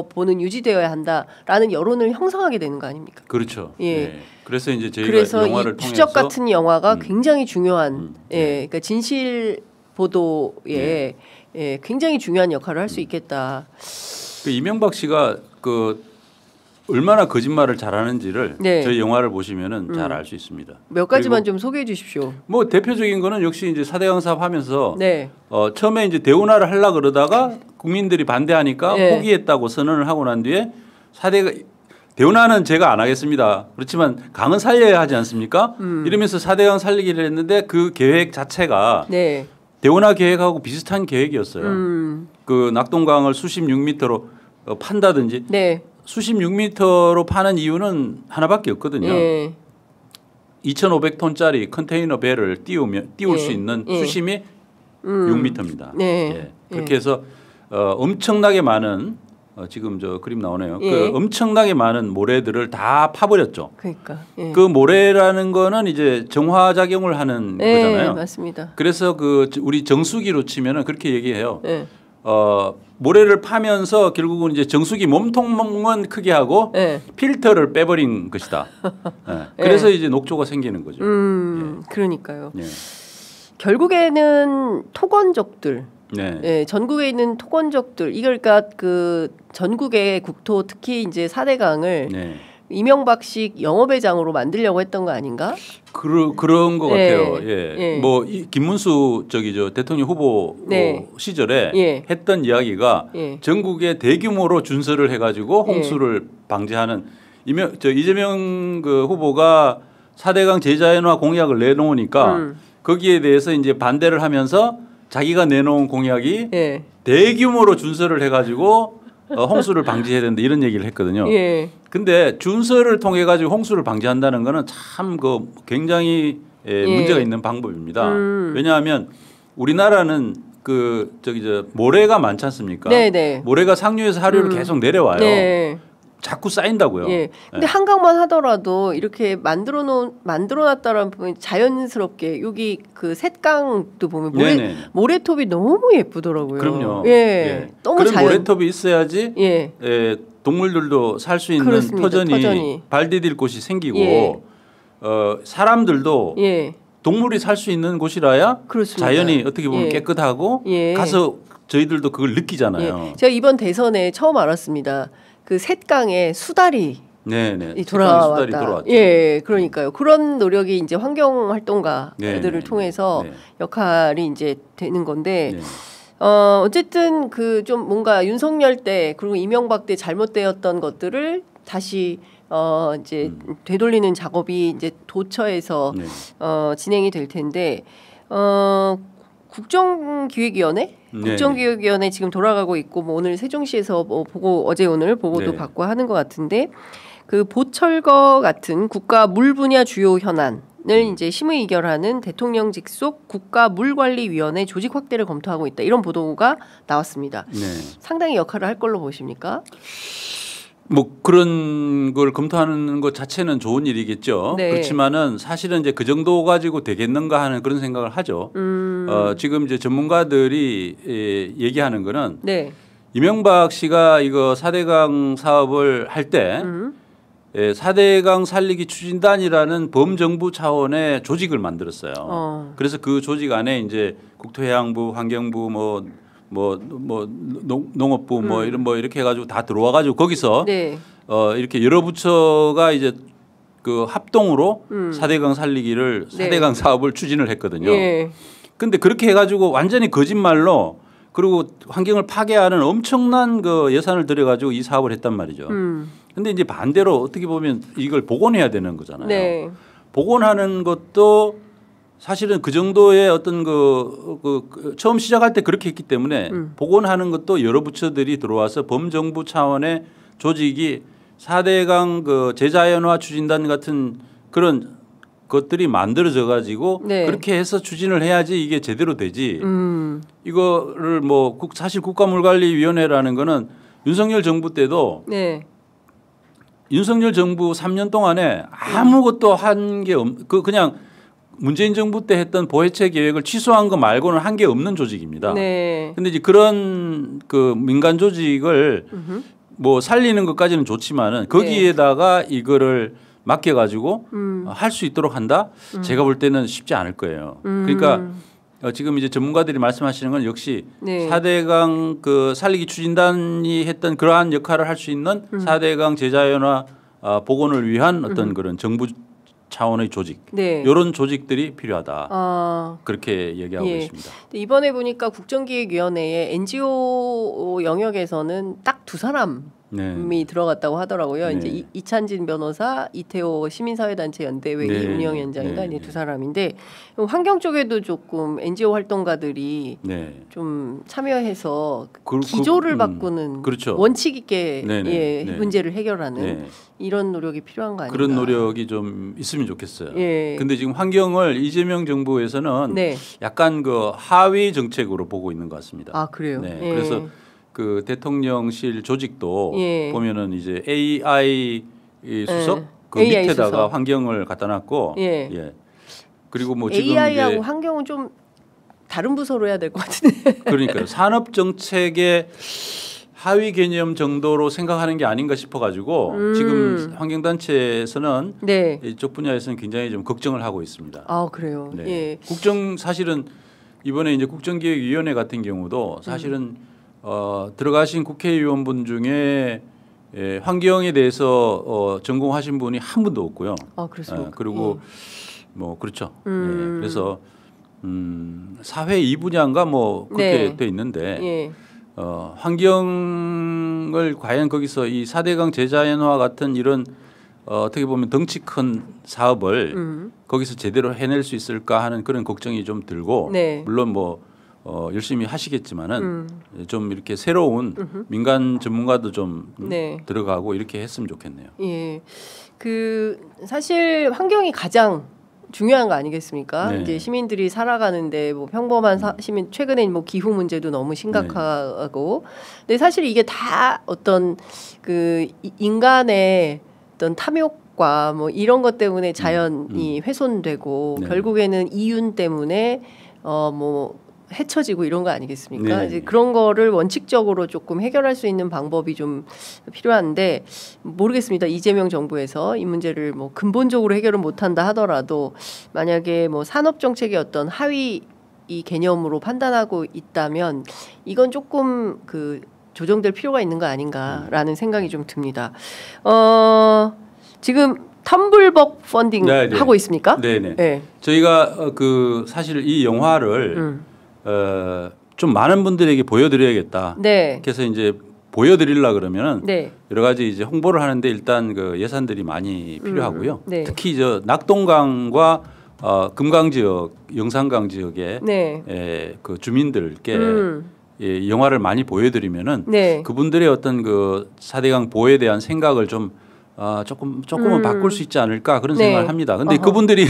보는 유지되어야 한다라는 여론을 형성하게 되는 거 아닙니까? 그렇죠. 예. 네. 그래서 이제 저희가 그래서 영화를 이 추적 통해서 같은 영화가 굉장히 중요한 네. 그러니까 진실 보도에 굉장히 중요한 역할을 할 수 있겠다. 그 이명박 씨가 그 얼마나 거짓말을 잘하는지를 저희 영화를 보시면은 잘 알 수 있습니다. 몇 가지만 좀 소개해 주십시오. 뭐 대표적인 거는 역시 이제 4대강 사업 하면서 처음에 이제 대운하를 하려 그러다가 국민들이 반대하니까 포기했다고 선언을 하고 난 뒤에 4대 대운하는 제가 안 하겠습니다. 그렇지만 강은 살려야 하지 않습니까? 이러면서 4대강 살리기를 했는데 그 계획 자체가 대운하 계획하고 비슷한 계획이었어요. 그 낙동강을 수십 6m로 판다든지 수십 6m로 파는 이유는 하나밖에 없거든요. 2,500톤짜리 컨테이너 배를 띄울 수 있는 수심이 6m입니다. 그렇게 해서 엄청나게 많은 지금 저 그림 나오네요. 그 엄청나게 많은 모래들을 다 파버렸죠. 그러니까 그 모래라는 거는 이제 정화 작용을 하는 거잖아요. 맞습니다. 그래서 그 우리 정수기로 치면은 그렇게 얘기해요. 모래를 파면서 결국은 이제 정수기 몸통만 크게 하고 필터를 빼버린 것이다. 그래서 이제 녹조가 생기는 거죠. 그러니까요. 결국에는 토건족들, 전국에 있는 토건족들, 이걸 그러니까 그 전국의 국토 특히 이제 4대강을 이명박식 영업회장으로 만들려고 했던 거 아닌가? 그런 것 같아요. 뭐 김문수 대통령 후보 시절에 했던 이야기가 전국에 대규모로 준설을 해가지고 홍수를 방지하는 이재명 그 후보가 4대강 제자연화 공약을 내놓으니까 거기에 대해서 이제 반대를 하면서 자기가 내놓은 공약이 대규모로 준설을 해가지고 홍수를 방지해야 된다 이런 얘기를 했거든요. 근데 준설을 통해 가지고 홍수를 방지한다는 거는 참 그 굉장히 문제가 있는 방법입니다. 왜냐하면 우리나라는 그 모래가 많지 않습니까? 모래가 상류에서 하류로 계속 내려와요. 자꾸 쌓인다고요. 근데 한강만 하더라도 이렇게 만들어놨다라는 부분이 자연스럽게 여기 그 셋강도 보면 모래톱이 너무 예쁘더라고요. 그럼요. 너무 그런 모래톱이 있어야지 동물들도 살 수 있는 터전이 발 디딜 곳이 생기고 사람들도 동물이 살 수 있는 곳이라야 자연이 어떻게 보면 깨끗하고 가서 저희들도 그걸 느끼잖아요. 제가 이번 대선에 처음 알았습니다. 그 셋강에 수달이 돌아왔다. 그러니까요. 그런 노력이 이제 환경 활동가들을 통해서 역할이 이제 되는 건데 어쨌든 그 좀 뭔가 윤석열 때 그리고 이명박 때 잘못되었던 것들을 다시 이제 되돌리는 작업이 이제 도처에서 진행이 될 텐데 국정기획위원회? 국정기획위원회 지금 돌아가고 있고 뭐 오늘 세종시에서 뭐 보고 어제 오늘 보고도 받고 하는 것 같은데 그 보철거 같은 국가 물 분야 주요 현안을 이제 심의 의결하는 대통령 직속 국가물관리위원회 조직 확대를 검토하고 있다 이런 보도가 나왔습니다. 상당히 역할을 할 걸로 보십니까? 뭐 그런 걸 검토하는 것 자체는 좋은 일이겠죠. 그렇지만은 사실은 이제 그 정도 가지고 되겠는가 하는 그런 생각을 하죠. 지금 이제 전문가들이 얘기하는 거는 이명박 씨가 이거 4대강 사업을 할 때 4대강 살리기 추진단이라는 범정부 차원의 조직을 만들었어요. 그래서 그 조직 안에 이제 국토해양부, 환경부 농업부 이렇게 해가지고 다 들어와가지고 거기서 이렇게 여러 부처가 이제 그 합동으로 4대강 살리기를 4대강 사업을 추진을 했거든요. 근데 그렇게 해가지고 완전히 거짓말로 그리고 환경을 파괴하는 엄청난 그 예산을 들여가지고 이 사업을 했단 말이죠. 근데 이제 반대로 어떻게 보면 이걸 복원해야 되는 거잖아요. 복원하는 것도 사실은 그 정도의 어떤 처음 시작할 때 그렇게 했기 때문에 복원하는 것도 여러 부처들이 들어와서 범정부 차원의 조직이 4대강 그 제자연화 추진단 같은 그런 것들이 만들어져 가지고 그렇게 해서 추진을 해야지 이게 제대로 되지. 이거를 뭐 사실 국가물관리위원회라는 거는 윤석열 정부 때도 윤석열 정부 3년 동안에 아무것도 한 게 그냥 문재인 정부 때 했던 보해체 계획을 취소한 거 말고는 한 게 없는 조직입니다. 근데 이제 그런 그 민간 조직을 뭐 살리는 것까지는 좋지만은 거기에다가 네. 이거를 맡겨가지고 할 수 있도록 한다. 제가 볼 때는 쉽지 않을 거예요. 그러니까 지금 이제 전문가들이 말씀하시는 건 역시 네. 4대강 그 살리기 추진단이 했던 그러한 역할을 할 수 있는 4대강 제자연화 복원을 위한 어떤 그런 정부 차원의 조직 네. 이런 조직들이 필요하다. 그렇게 얘기하고 예. 있습니다. 이번에 보니까 국정기획위원회에 NGO 영역에서는 딱 두 사람이 네. 들어갔다고 하더라고요. 네. 이제 이찬진 변호사, 이태호 시민사회단체 연대회 네. 운영위원장인가 네. 이제 두 사람인데 환경 쪽에도 조금 NGO 활동가들이 네. 좀 참여해서 기조를 바꾸는 그렇죠. 원칙 있게 예, 네. 문제를 해결하는 네. 이런 노력이 필요한 거 아닌가? 그런 노력이 좀 있으면 좋겠어요. 예. 근데 지금 환경을 이재명 정부에서는 네. 약간 그 하위 정책으로 보고 있는 것 같습니다. 아 그래요? 네. 예. 그래서 그 대통령실 조직도 예. 보면은 이제 AI 수석 예. 그 AI 밑에다가 수석. 환경을 갖다 놨고 예. 예. 그리고 뭐 지금 AI하고 환경은 좀 다른 부서로 해야 될 것 같은데. 그러니까요. 산업 정책의 하위 개념 정도로 생각하는 게 아닌가 싶어가지고 지금 환경단체에서는 네. 이쪽 분야에서는 굉장히 좀 걱정을 하고 있습니다. 아 그래요. 네. 예. 국정 사실은 이번에 이제 국정기획위원회 같은 경우도 사실은 들어가신 국회의원분 중에 환경에 대해서 전공하신 분이 한 분도 없고요. 아 그렇습니까? 그리고 뭐 그렇죠. 그래서 사회 2분야인가 뭐 그렇게 네. 돼 있는데. 예. 환경을 과연 거기서 이 4대강 제자연화 같은 이런 어떻게 보면 덩치 큰 사업을 거기서 제대로 해낼 수 있을까 하는 그런 걱정이 좀 들고 네. 물론 뭐 열심히 하시겠지만은 좀 이렇게 새로운 민간 전문가도 좀 네. 들어가고 이렇게 했으면 좋겠네요. 예, 그 사실 환경이 가장 중요한 거 아니겠습니까? 네. 이제 시민들이 살아가는데 뭐 평범한 시민 최근에 뭐 기후 문제도 너무 심각하고, 근데 사실 이게 다 어떤 그 인간의 어떤 탐욕과 뭐 이런 것 때문에 자연이 훼손되고 네. 결국에는 이윤 때문에 뭐 해쳐지고 이런 거 아니겠습니까? 네. 이제 그런 거를 원칙적으로 조금 해결할 수 있는 방법이 좀 필요한데 모르겠습니다. 이재명 정부에서 이 문제를 뭐 근본적으로 해결은 못한다 하더라도 만약에 뭐 산업 정책의 어떤 하위 이 개념으로 판단하고 있다면 이건 조금 그 조정될 필요가 있는 거 아닌가라는 생각이 좀 듭니다. 지금 텀블벅 펀딩 네네. 하고 있습니까? 네네. 네. 저희가 그 사실 이 영화를 좀 많은 분들에게 보여드려야겠다. 네. 그래서 이제 보여드리려 그러면은 네. 여러 가지 이제 홍보를 하는데 일단 그 예산들이 많이 필요하고요. 네. 특히 저 낙동강과 금강 지역, 영산강 지역의 네. 그 주민들께 예, 영화를 많이 보여드리면은 네. 그분들의 어떤 그 4대강 보호에 대한 생각을 좀 조금은 바꿀 수 있지 않을까 그런 네. 생각을 합니다. 그런데 그분들이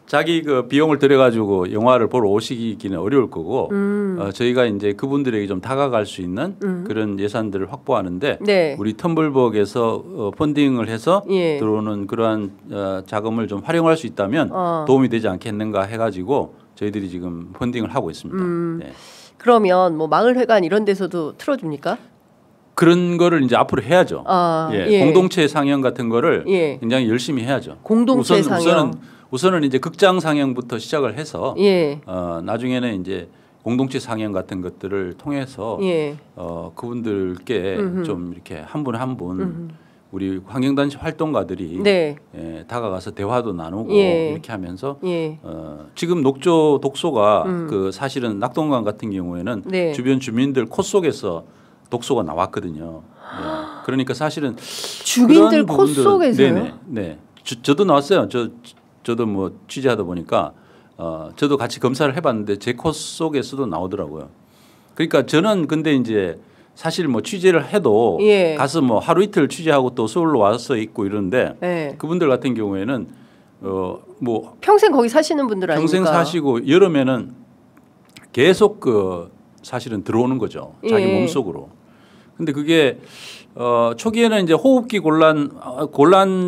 자기 그 비용을 들여가지고 영화를 보러 오시기는 어려울 거고 저희가 이제 그분들에게 좀 다가갈 수 있는 그런 예산들을 확보하는데 네. 우리 텀블벅에서 펀딩을 해서 예. 들어오는 그러한 자금을 좀 활용할 수 있다면 도움이 되지 않겠는가 해가지고 저희들이 지금 펀딩을 하고 있습니다. 네. 그러면 뭐 마을회관 이런 데서도 틀어줍니까? 그런 거를 이제 앞으로 해야죠. 예. 예. 공동체 상영 같은 거를 예. 굉장히 열심히 해야죠. 공동체 상영. 우선은 이제 극장 상영부터 시작을 해서 예. 나중에는 이제 공동체 상영 같은 것들을 통해서 예. 그분들께 좀 이렇게 한 분 한 분 우리 환경단체 활동가들이 네. 예, 다가가서 대화도 나누고 예. 이렇게 하면서 예. 지금 녹조 독소가 그 사실은 낙동강 같은 경우에는 네. 주변 주민들 코 속에서 독소가 나왔거든요. 네. 그러니까 사실은 주민들 코 속에서요? 네네. 네. 저도 나왔어요. 저도 뭐 취재하다 보니까 저도 같이 검사를 해봤는데 제 코 속에서도 나오더라고요. 그러니까 저는 근데 이제 사실 뭐 취재를 해도 예. 가서 뭐 하루 이틀 취재하고 또 서울로 와서 있고 이러는데 예. 그분들 같은 경우에는 뭐 평생 거기 사시는 분들 아닙니까? 평생 사시고 여름에는 계속 그 사실은 들어오는 거죠. 자기 예. 몸속으로. 근데 그게 초기에는 이제 호흡기 곤란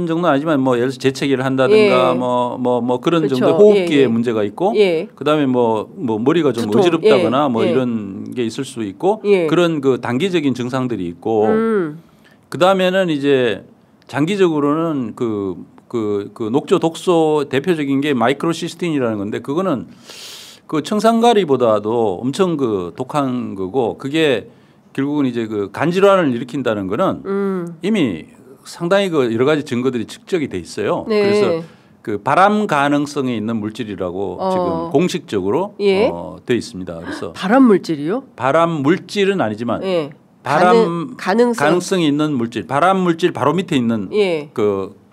정도는 아니지만 뭐 예를 들어서 재채기를 한다든가 예. 뭐 그런 그렇죠. 정도 호흡기에 예. 문제가 있고 예. 그다음에 뭐 머리가 좀 두통. 어지럽다거나 예. 뭐 예. 이런 게 있을 수 있고 그런 그 단기적인 증상들이 있고 그 다음에는 이제 장기적으로는 그 녹조 독소 대표적인 게 마이크로시스틴이라는 건데 그거는 그 청산가리보다도 엄청 그 독한 거고 그게 결국은 이제 그 간질환을 일으킨다는 거는 이미 상당히 그 여러 가지 증거들이 측정이 돼 있어요. 네. 그래서 그 발암 가능성이 있는 물질이라고 지금 공식적으로 돼 있습니다. 그래서 발암 물질이요? 발암 물질은 아니지만 발암 가능성이 있는 물질, 발암 물질 바로 밑에 있는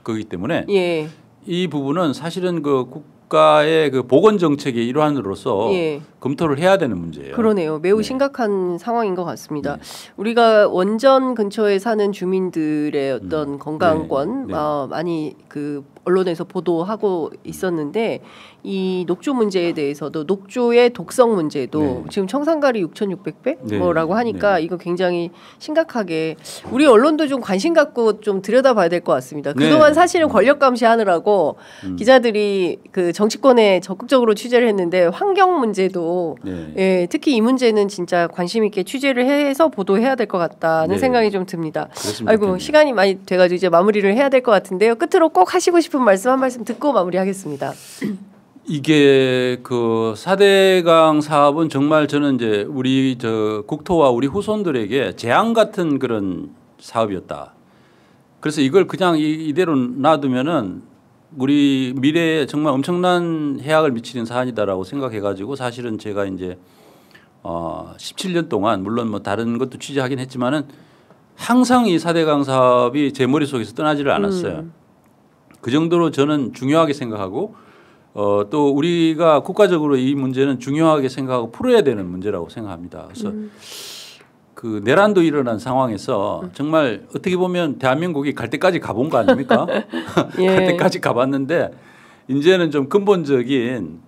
거기 때문에 이 부분은 사실은 그 국가의 그 보건 정책의 일환으로서 검토를 해야 되는 문제예요. 그러네요. 매우 심각한 상황인 것 같습니다. 우리가 원전 근처에 사는 주민들의 어떤 건강권 많이 그 언론에서 보도하고 있었는데 이 녹조 문제에 대해서도 녹조의 독성 문제도 지금 청산가리 6,600배 뭐라고 하니까 이거 굉장히 심각하게 우리 언론도 좀 관심 갖고 좀 들여다봐야 될 것 같습니다. 그동안 사실은 권력 감시하느라고 기자들이 그 정치권에 적극적으로 취재를 했는데 환경 문제도 특히 이 문제는 진짜 관심 있게 취재를 해서 보도해야 될 것 같다는 생각이 좀 듭니다. 아이고 좋겠네요. 시간이 많이 돼가지고 이제 마무리를 해야 될 것 같은데요. 끝으로 꼭 하시고 싶은 말씀 한 말씀 듣고 마무리하겠습니다. 이게 그 4대강 사업은 정말 저는 이제 우리 저 국토와 우리 후손들에게 재앙 같은 그런 사업이었다. 그래서 이걸 그냥 이대로 놔두면은 우리 미래에 정말 엄청난 해악을 미치는 사안이다라고 생각해가지고 사실은 제가 이제 17년 동안 물론 뭐 다른 것도 취재하긴 했지만은 항상 이 4대강 사업이 제 머릿속에서 떠나지를 않았어요. 그 정도로 저는 중요하게 생각하고 또 우리가 국가적으로 이 문제는 중요하게 생각하고 풀어야 되는 문제라고 생각합니다. 그래서 그 내란도 일어난 상황에서 정말 어떻게 보면 대한민국이 갈 때까지 가본 거 아닙니까? 갈 때까지 가봤는데 이제는 좀 근본적인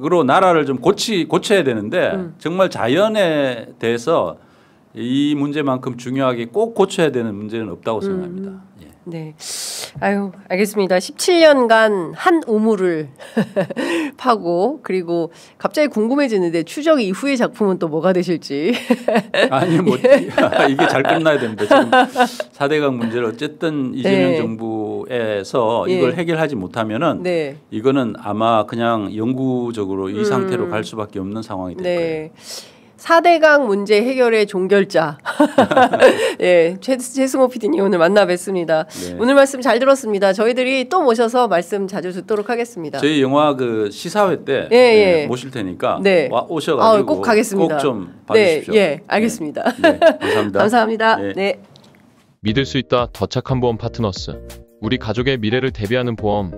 그로 나라를 좀 고쳐야 되는데 정말 자연에 대해서 이 문제만큼 중요하게 꼭 고쳐야 되는 문제는 없다고 생각합니다. 네. 아유, 알겠습니다. 17년간 한 우물을 파고 그리고 갑자기 궁금해지는데 추적 이후의 작품은 또 뭐가 되실지. 아니 뭐 이게 잘 끝나야 됩니다. 지금 4대강 문제를 어쨌든 이재명 정부에서 이걸 해결하지 못하면은 이거는 아마 그냥 영구적으로 이 상태로 갈 수밖에 없는 상황이 될 거예요. 4대강 문제 해결의 종결자. 최승호 PD님 오늘 만나 뵙습니다. 오늘 말씀 잘 들었습니다. 저희들이 또 모셔서 말씀 자주 듣도록 하겠습니다. 저희 영화 그 시사회 때 모실 테니까 오셔가지고 꼭 가겠습니다. 꼭 좀 봐주십시오. 알겠습니다. 감사합니다. 감사합니다. 믿을 수 있다 더 착한 보험 파트너스. 우리 가족의 미래를 대비하는 보험